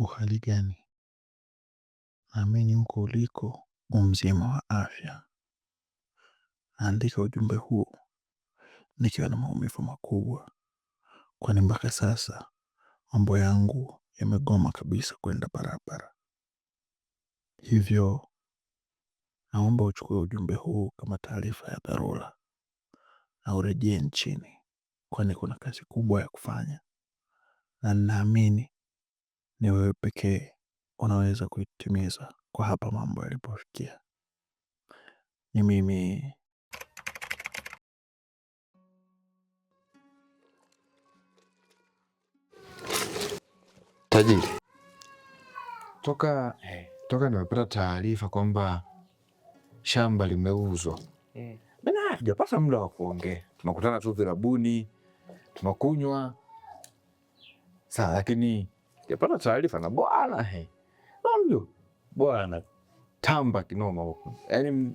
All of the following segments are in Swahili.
Uhali gani? Naamini huko uliko mzima wa afya. Naandika ujumbe huu nikiwa na maumivu makubwa, kwani mpaka sasa mambo yangu yamegoma kabisa kwenda barabara. Hivyo naomba uchukue ujumbe huu kama taarifa ya dharura na urejee nchini, kwani kuna kazi kubwa ya kufanya, na ninaamini ni wewe pekee unaweza kuitimiza kwa hapa mambo yalipofikia. Ni mimi. Tajiri, toka nimepata taarifa kwamba shamba limeuzwa. Bana, hatujapata muda wa kuongea. Tunakutana tu vilabuni, tunakunywa. Sawa, lakini sijapata taarifa na bwana Namjua. Bwana tamba kinoma huko.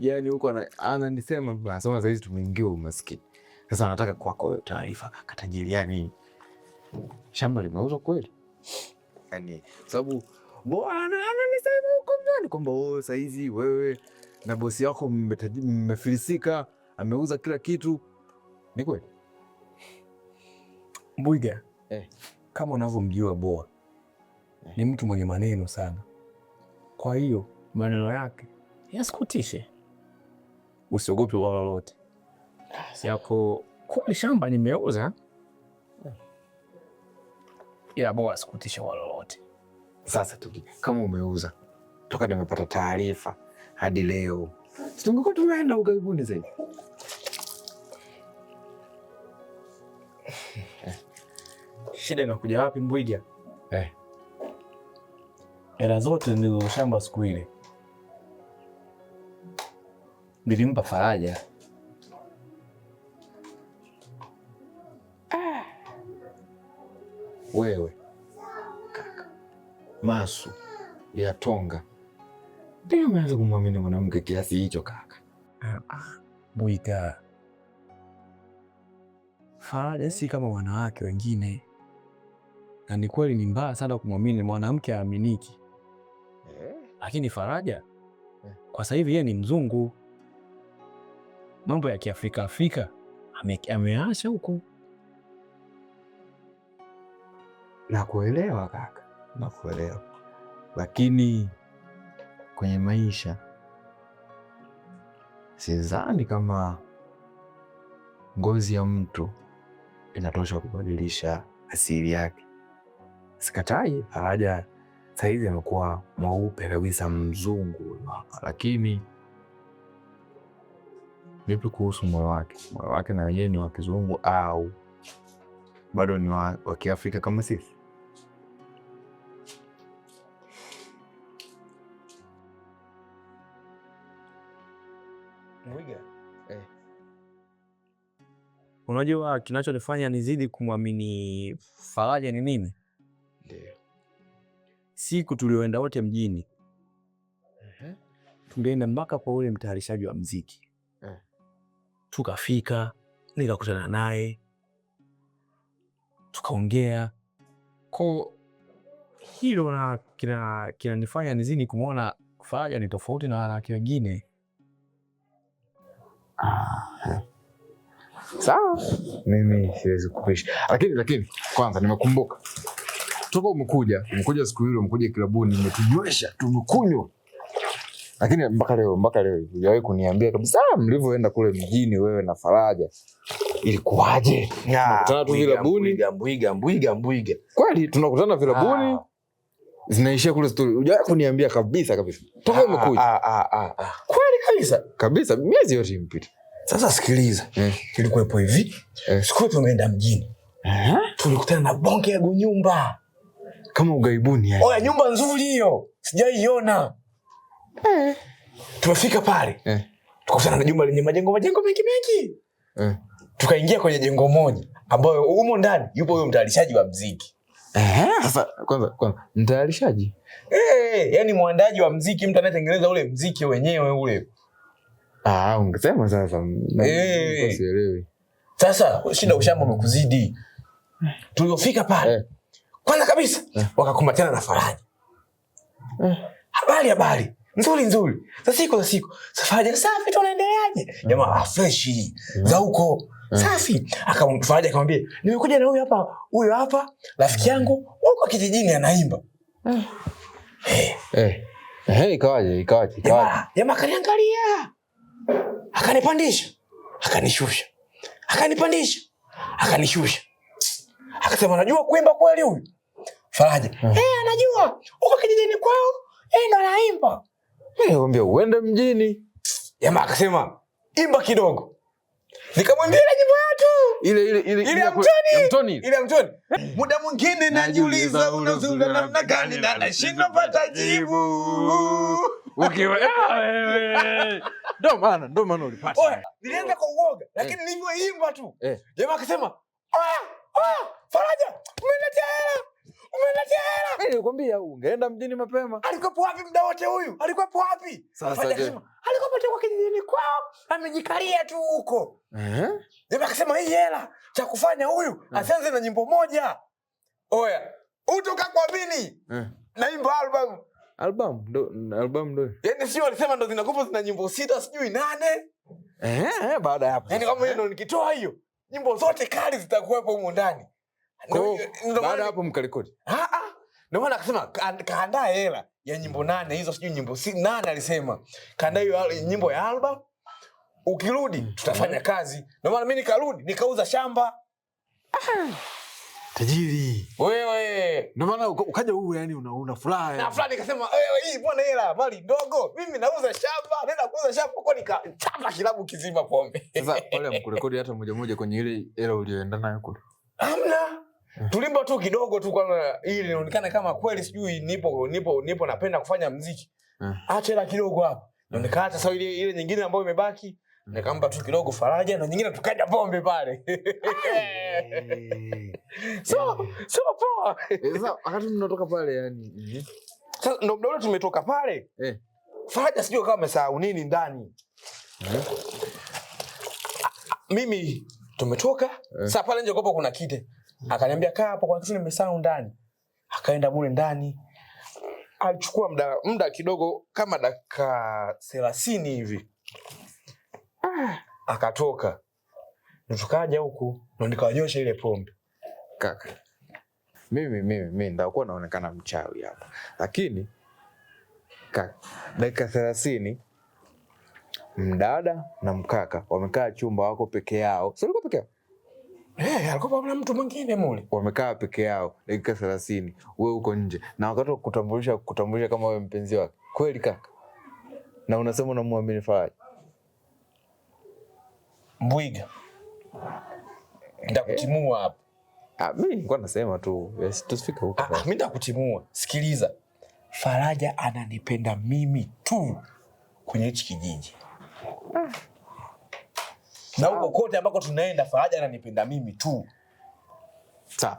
Yaani huko ananisema anasema sasa hizi tumeingia umaskini. Sasa anataka kwako taarifa kaka tajiri, yani shamba limeuzwa kweli? Yani sababu bwana ananisema huko ndani kwamba sasa hizi wewe na bosi yako mmefilisika, ameuza kila kitu. Ni kweli? Mbwiga, kama unavyomjua Boa, ni mtu mwenye maneno sana. Kwa hiyo maneno yake yasikutishe, usiogope wala lolote. Yako kweli shamba nimeuza, ila Boa asikutishe wala lolote. Sasa kama umeuza toka nimepata taarifa hadi leo, tungekuwa tumeenda ughaibuni zaidi. Shida inakuja wapi Mbwiga? Hela zote nilizo shamba siku ile nilimpa Faraja. Wewe kaka Masu ya Tonga ndio umeanza kumwamini mwanamke kiasi hicho kaka? Mbwiga, Faraja si kama wanawake wengine, na ni kweli ni mbaya sana kumwamini mwanamke aaminiki. Lakini Faraja kwa sasa hivi yeye ni mzungu, mambo ya Kiafrika ameacha huko. Nakuelewa kaka, nakuelewa, lakini kwenye maisha sidhani kama ngozi ya mtu inatosha kubadilisha asili yake. Sikatai Faraja sasa hivi amekuwa mweupe kabisa, mzungu, lakini vipi kuhusu moyo wake? Moyo wake na yeye ni wa kizungu au bado ni wa Kiafrika kama sisi? Mwiga, unajua kinachonifanya nizidi kumwamini Faraja ni nini? Ndio. Siku tulioenda wote mjini, tulienda mpaka kwa ule mtayarishaji wa muziki. Tukafika, nikakutana naye, tukaongea. Kwa hilo na kinanifanya nizidi kumwona Faraja ni tofauti na wanawake wengine. Sawa, mimi siwezi kupisha. Lakini kwanza nimekumbuka. Toka umekuja siku ile, umekuja kilabuni, umetunywesha, tumekunywa. Lakini mpaka leo hujawahi kuniambia kabisa mlivyoenda kule mjini wewe na Faraja. Ilikuwaje? Tunakutana tu vilabuni. Mbwiga. Kweli tunakutana vilabuni. Zinaishia kule story. Hujawahi kuniambia kabisa. Toka umekuja. Kweli kabisa. Miezi yote imepita. Sasa sikiliza. Ilikuwepo hivi. Siku tumeenda mjini. Tulikutana na bonge ya nyumba. Kama ughaibuni yani. Oya, nyumba nzuri hiyo. Sijaiona. Tumefika pale. Tukakutana na jumba lenye majengo mengi. Tukaingia kwenye jengo moja ambayo humo ndani yupo huyo mtayarishaji wa muziki. Sasa kwanza mtayarishaji? Yani mwandaji wa muziki, mtu anayetengeneza ule muziki wenyewe ule. Ungesema sasa. Sielewi. Sasa shida ushamba umekuzidi. Tuliofika pale. Kwanza kabisa wakakumbatiana na Faraja. Habari. Nzuri. Za siku. Faraja safi tunaendeleaje? Jamaa fresh za huko. Safi. Faraja akamwambia, "Nimekuja na huyu hapa, rafiki yangu huko kijijini anaimba." Ikawaje? Jamaa akaniangalia. Akanipandisha, akanishusha. Akanipandisha, akanishusha. Akasema, "Unajua kuimba kweli huyu?" Faraja, "Anajua. Huko kijijini kwao, ndo anaimba." Nikamwambia uende mjini. Jamaa akasema, "Imba kidogo." Nikamwambia ile nyimbo yetu. Ile ya Mtoni. Muda mwingine najiuliza unazuri namna gani na nashinda pata jibu. Ukiwa wewe. Ndio maana ulipata. Oya, nilianza kwa uoga, lakini nilivyoimba tu. Jamaa akasema, "Oya, Faraja, umeniletea hela. Mimi nilikwambia ungeenda mjini mapema. Alikuwa wapi muda wote huyu? Alikuwa wapi?" Sasa alikuwa kwa kijijini kwao, amejikalia tu huko. Jamaa akasema, "Hii hela cha kufanya huyu asianze na nyimbo moja." Oya, utoka kwa nini? Naimba album. Album ndo. Yaani sio alisema ndo zinakupa zina nyimbo 6 sijui 8. Baada ya hapo. Yaani kama hiyo ndo nikitoa hiyo, nyimbo zote kali zitakuwepo huko ndani. Baada hapo mkarekodi. Ndio maana akasema kaandaa hela ya nyimbo 8 hizo sijui nyimbo 8 alisema. Kaandaa hiyo nyimbo ya album. Ukirudi tutafanya kazi. Ndio maana mimi nikarudi nikauza shamba. Tajiri. Wewe. Ndio maana ukaja huyu yani una furaha. Na fulani nikasema, "Wewe hii mbona hela mali ndogo? Mimi nauza shamba, naenda kuuza shamba kwa nikachapa kilabu kizima pombe." Sasa pale mkurekodi hata moja kwenye ile hela uliyoenda nayo kule. Hamna. Tulimba tu kidogo tu kwa ili inaonekana kama kweli sijui nipo napenda kufanya muziki. Acha hela kidogo hapa. Ndio nikaacha sasa ile nyingine ambayo imebaki, nikampa tu kidogo Faraja na nyingine tukaja pombe pale. So poa. Sasa wakati mnatoka pale yani. Sasa ndio tumetoka pale. Faraja sijui kama amesahau nini ndani. Mimi tumetoka, sasa pale nje kopo kuna kite. Akaniambia, "Kaa hapo kwa kitu nimesahau ndani." Akaenda mule ndani. Alichukua muda kidogo kama dakika 30 hivi. Akatoka. Tukaja huku na nikawanyosha ile pombe. Kaka. Mimi ndakuwa naonekana mchawi hapa. Lakini kaka, dakika 30 mdada na mkaka wamekaa chumba wako peke yao. Sio uko peke yao? Alikuwa na mtu mwingine mule. Wamekaa peke yao dakika 30. Wewe uko nje. Na wakati kutambulisha kama wewe mpenzi wake. Kweli kaka? Na unasema unamwamini Faraja? Mbwiga. Nitakutimua hapa. Mimi nilikuwa nasema tu, tusifike huko. Mimi nitakutimua. Sikiliza. Faraja ananipenda mimi tu kwenye hichi kijiji. Na huko kote ambako tunaenda Faraja ananipenda mimi tu. Sawa.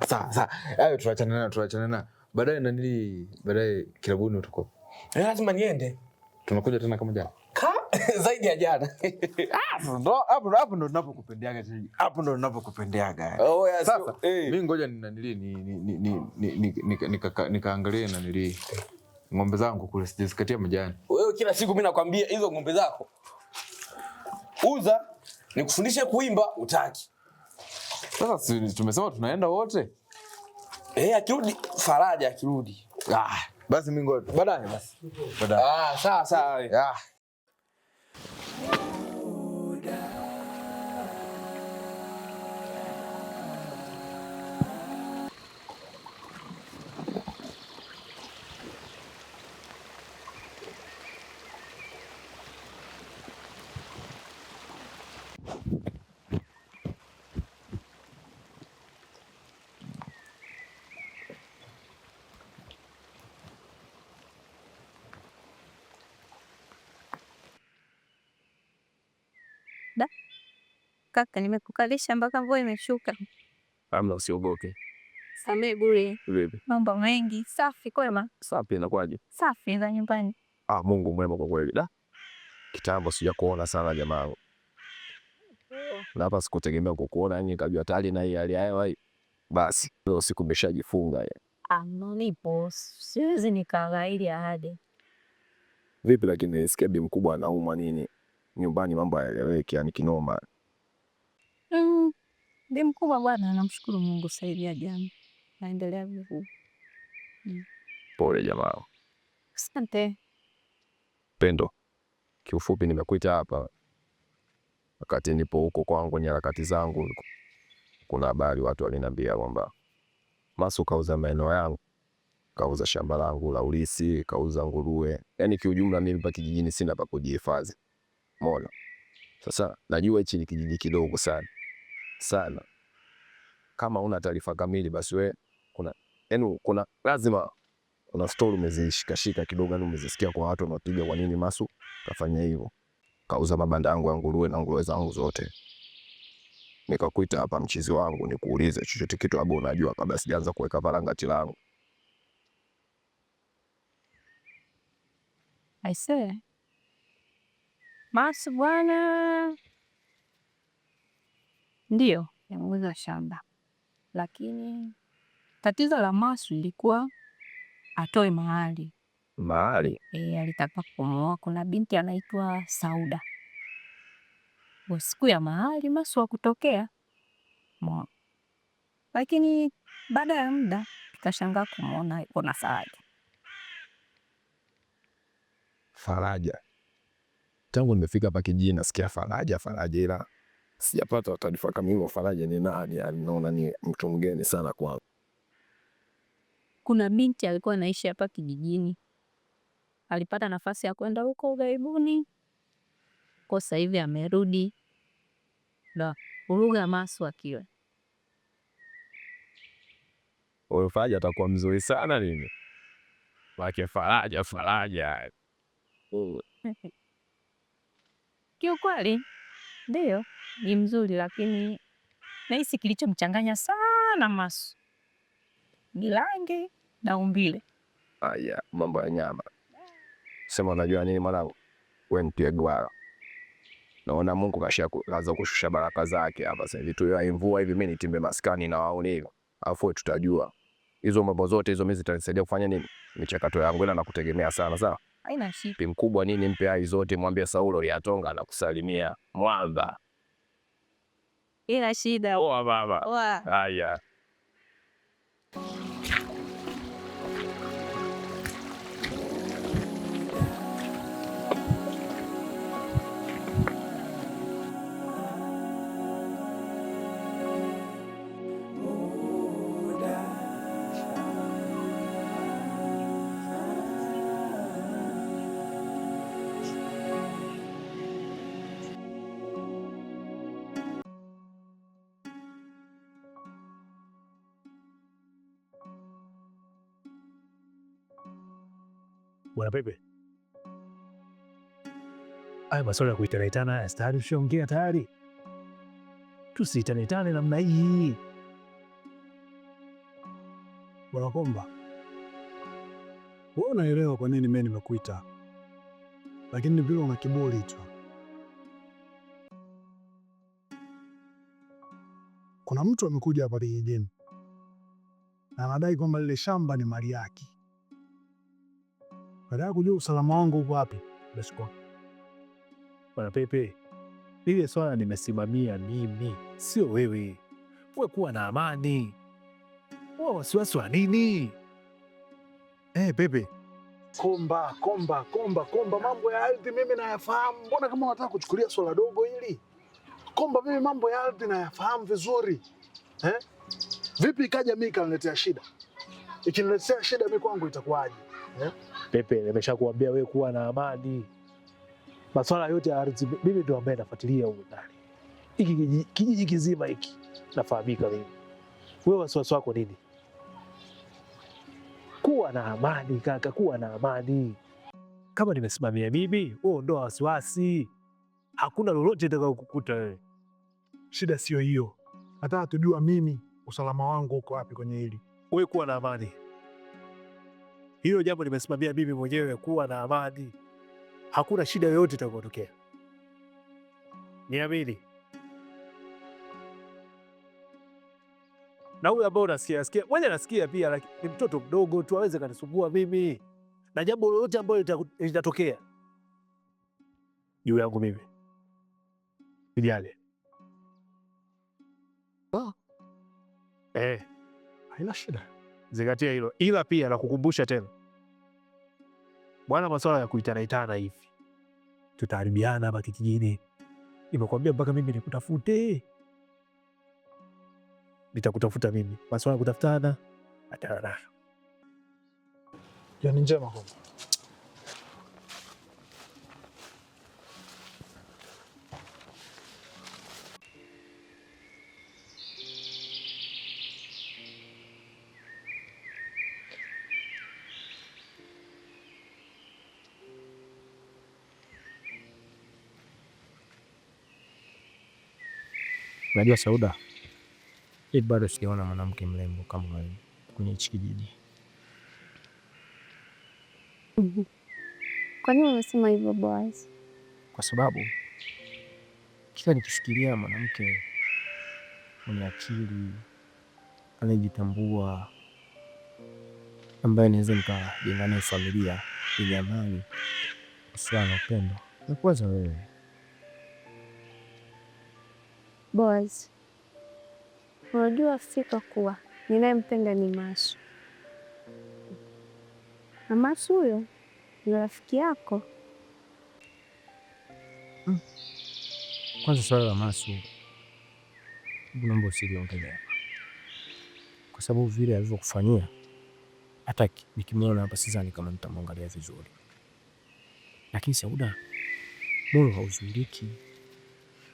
Hayo tuachane na. Baadaye kilabuni utakuwa. Lazima niende. Tunakuja tena kama jana. Zaidi ya jana. Hapo ndo ninapokupendeaga tena. Hapo ndo ninapokupendeaga. Sasa mimi ngoja nikaangalie ng'ombe zangu kule sijazikatia majani. Wewe kila siku mimi nakwambia hizo ng'ombe zako uza nikufundishe kuimba utaki. Sasa tumesema tunaenda wote. Akirudi Faraja akirudi. Basi mimi ngoja baadaye basi. Sawa. Kaka, nimekukalisha mpaka mvua imeshuka. Hamna, usiogope. Samee bure. Vipi? Mambo mengi. Safi kwema? Safi, inakwaje? Safi za nyumbani. Mungu mwema kwa kweli. Kitambo sijakuona sana jamaa. Na hapa sikutegemea kukuona, yani nikajua tayari na hii hali ya hewa hii. Basi leo siku nimeshajifunga. Nipo, siwezi nikaghairi ahadi. Vipi lakini nisikia bi mkubwa anaumwa nini? Nyumbani mambo hayaeleweki yani kinoma. Bi mkubwa bwana, namshukuru Mungu sasa hivi ajambo. Naendelea vizuri. Pole jamaa. Asante. Pendo, kiufupi nimekuita hapa wakati nipo huko kwangu kwenye harakati zangu. Kuna habari watu waliniambia kwamba Masu kauza maeneo yangu, kauza shamba langu la ulisi, kauza nguruwe. Yaani kiujumla mimi hapa kijijini sina pa kujihifadhi. Umeona? Sasa najua hichi ni kijiji kidogo sana. Sana. Kama una taarifa kamili basi kuna lazima kuna story umezishikashika kidogo na umezisikia kwa watu wanaopiga kwa nini Masu kafanya hivyo. Kauza mabanda yangu ya nguruwe na nguruwe zangu zote. Nikakuita hapa mchizi wangu nikuulize chochote kitu ambacho unajua kabla sijaanza kuweka varangati langu. Aisee. Masu bwana. Ndio, ameuza shamba. Lakini tatizo la Masu lilikuwa atoe mahali. Mahali? Alitaka kumuoa. Kuna binti anaitwa Sauda. Siku ya mahali Masu hakutokea. Lakini baada ya muda nikashangaa kumuona yuko na Faraja. Faraja. Tangu nimefika hapa kijijini nasikia Faraja ila sijapata taarifa kamili Faraja ni nani, naona ni mtu mgeni sana kwangu. Kuna binti alikuwa anaishi hapa kijijini. Alipata nafasi ya kwenda huko ughaibuni. Kwa sasa hivi amerudi. Na uruga Masu akiwa. Huyo Faraja atakuwa mzuri sana nini? Wake Faraja. Kiukweli ndio ni mzuri, lakini nahisi kilichomchanganya sana Masu ni rangi na umbile. Aya, mambo ya nyama. Sema unajua nini mwanangu? Wewe mtie gwara. Naona Mungu kashaanza kushusha baraka zake hapa sasa hivi. Tu ya mvua hivi mimi nitimbe maskani na wao hivyo. Alafu tutajua. Hizo mambo zote hizo mimi zitanisaidia kufanya nini? Michakato yangu ila nakutegemea sana sawa? Haina shida. Bi mkubwa nini mpe hai zote mwambie Saulo Lyatonga na kusalimia mwamba. Ila shida. Oa baba. Oa. Haya. Bwana Pepe, haya masuala ya kuitana tayari ushaongea tayari. Tusiitane namna hii. Bwana Komba, wewe unaelewa kwa nini mimi nimekuita, lakini vile una kiburi tu. Kuna mtu amekuja hapa kijijini na anadai kwamba lile shamba ni mali yake. Baada ya kujua usalama wangu uko wapi, basi kwa Bwana Pepe, lile swala nimesimamia mimi, sio wewe. Wewe kuwa na amani. Wewe wasiwasi wa nini? Pepe, Komba, mambo ya ardhi mimi nayafahamu. Mbona kama unataka kuchukulia swala dogo hili? Komba, mimi mambo ya ardhi nayafahamu vizuri. Vipi ikaja mimi kaniletea shida? Ikiniletea shida mimi kwangu itakuwaje? Pepe, nimeshakuambia wewe kuwa na amani. Masuala yote ya ardhi mimi ndio ambaye nafuatilia huko ndani. Hiki kijiji kizima hiki nafahamika mimi. Wewe wasiwasi wako nini? Kuwa na amani kaka, kuwa na amani. Kama nimesimamia mimi, wewe ondoa wasiwasi. Hakuna lolote litakalokukuta wewe. Shida sio hiyo. Nataka tujua mimi usalama wangu uko wapi kwenye hili. Wewe kuwa na amani. Hilo jambo nimesimamia mimi mwenyewe, kuwa na amani. Hakuna shida yoyote itakayotokea. Niamini. Na huyu ambao unasikia wewe nasikia pia, lakini ni mtoto mdogo tu, aweze kanisumbua mimi na jambo lolote ambalo litatokea juu yangu mimi. Sijali. Haina shida, zingatia hilo, ila pia nakukumbusha tena bwana, masuala ya kuitana hivi tutaharibiana hapa kijijini. Nimekwambia mpaka mimi nikutafute, nitakutafuta mimi. Masuala ya kutafutana achana nayo. Jioni njema. Unajua Sauda, mimi bado sijaona mwanamke mrembo kama wewe kwenye hichi kijiji. Kwa nini unasema hivyo Boaz? Kwa sababu kila nikifikiria mwanamke mwenye akili, anayejitambua, ambaye naweza nikajenga naye familia yenye amani, usawa na upendo, nakuwaza wewe. Boaz, unajua fika kuwa ninayempenda ni Masu, na Masu huyo ni rafiki yako. Kwanza swala la Masu naomba usiliongelea, kwa sababu vile alivyokufanyia, hata nikimwona hapa sidhani kama nitamwangalia vizuri. Lakini Sauda, moyo hauzuiliki.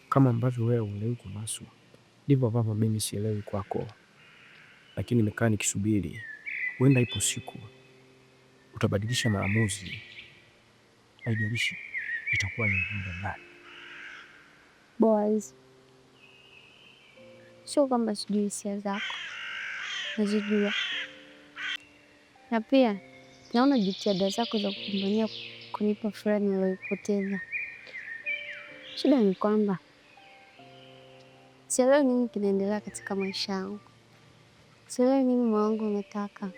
Kama ambavyo wewe unaelewi kwa Masu, ndivyo ambavyo mimi sielewi kwako. Lakini nimekaa nikisubiri, huenda ipo siku utabadilisha maamuzi. Haijalishi itakuwa ni muda gani. Boaz, sio kwamba sijui hisia zako, nazijua, na pia naona jitihada zako za kupambania kunipa furaha niliyoipoteza. Shida ni kwamba sielewi nini kinaendelea katika maisha yangu, sielewi nini moyo wangu unataka.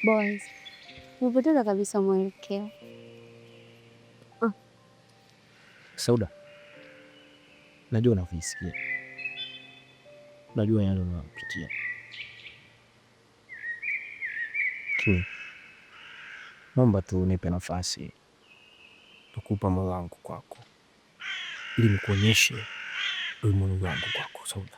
Boaz, nimepoteza kabisa mwelekeo. Sauda, najua unavyosikia, najua yale unayopitia, lakini naomba tu unipe nafasi tukupa moyo wangu kwako, ili nikuonyeshe ulimwengu wangu kwako. Sauda,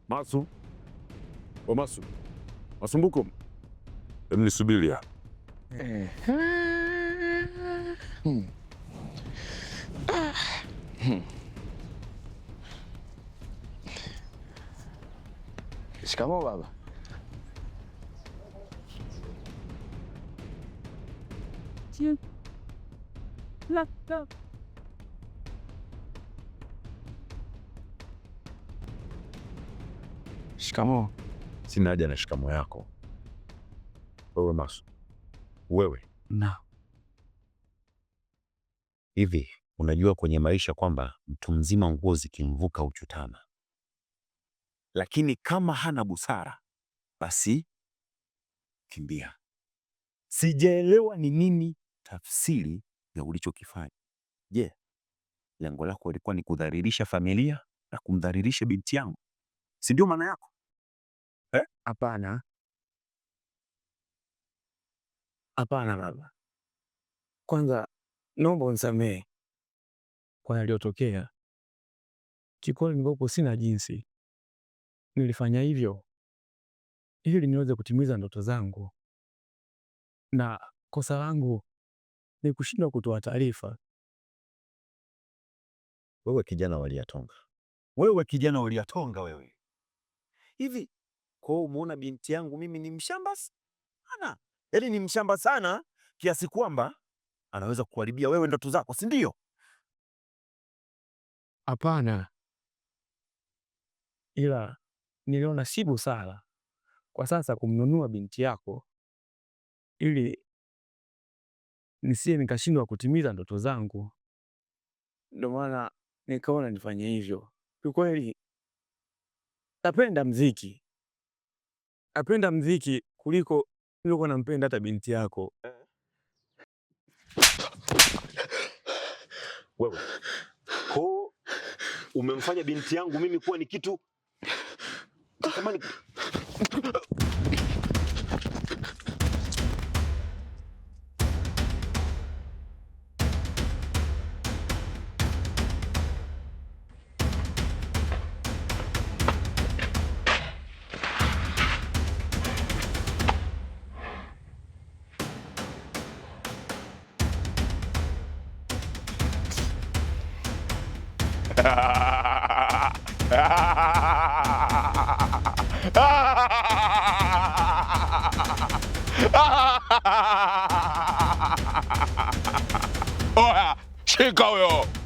Masu, o Masu, Masumbuko, mnisubiria. Shikamoo baba. Shikamoo. Sina haja na shikamoo yako. Wewe Masu, wewe na hivi unajua kwenye maisha kwamba mtu mzima nguo zikimvuka uchutana, lakini kama hana busara basi kimbia. Sijaelewa ni nini tafsiri ya ulichokifanya. Je, lengo lako lilikuwa ni kudhalilisha familia na kumdhalilisha binti yangu, si ndio maana yako? Hapana. Hapana baba, kwanza naomba unisamehe kwa yaliyotokea. Kikweli nilipo sina jinsi. Nilifanya hivyo ili niweze kutimiza ndoto zangu, na kosa langu ni kushindwa kutoa taarifa. Wewe kijana waliatonga, wewe kijana waliatonga, wewe hivi kwa umeona binti yangu mimi ni mshamba sana, yaani ni mshamba sana kiasi kwamba anaweza kuharibia wewe ndoto zako, si ndio? Hapana, ila niliona si busara kwa sasa kumnunua binti yako ili nisiye nikashindwa kutimiza ndoto zangu. Ndio maana nikaona nifanye hivyo. Kiukweli napenda mziki, napenda mziki kuliko nilikuwa nampenda hata binti yako. Wewe ko umemfanya binti yangu mimi kuwa ni kitu kama ni... Oya, shika huyo.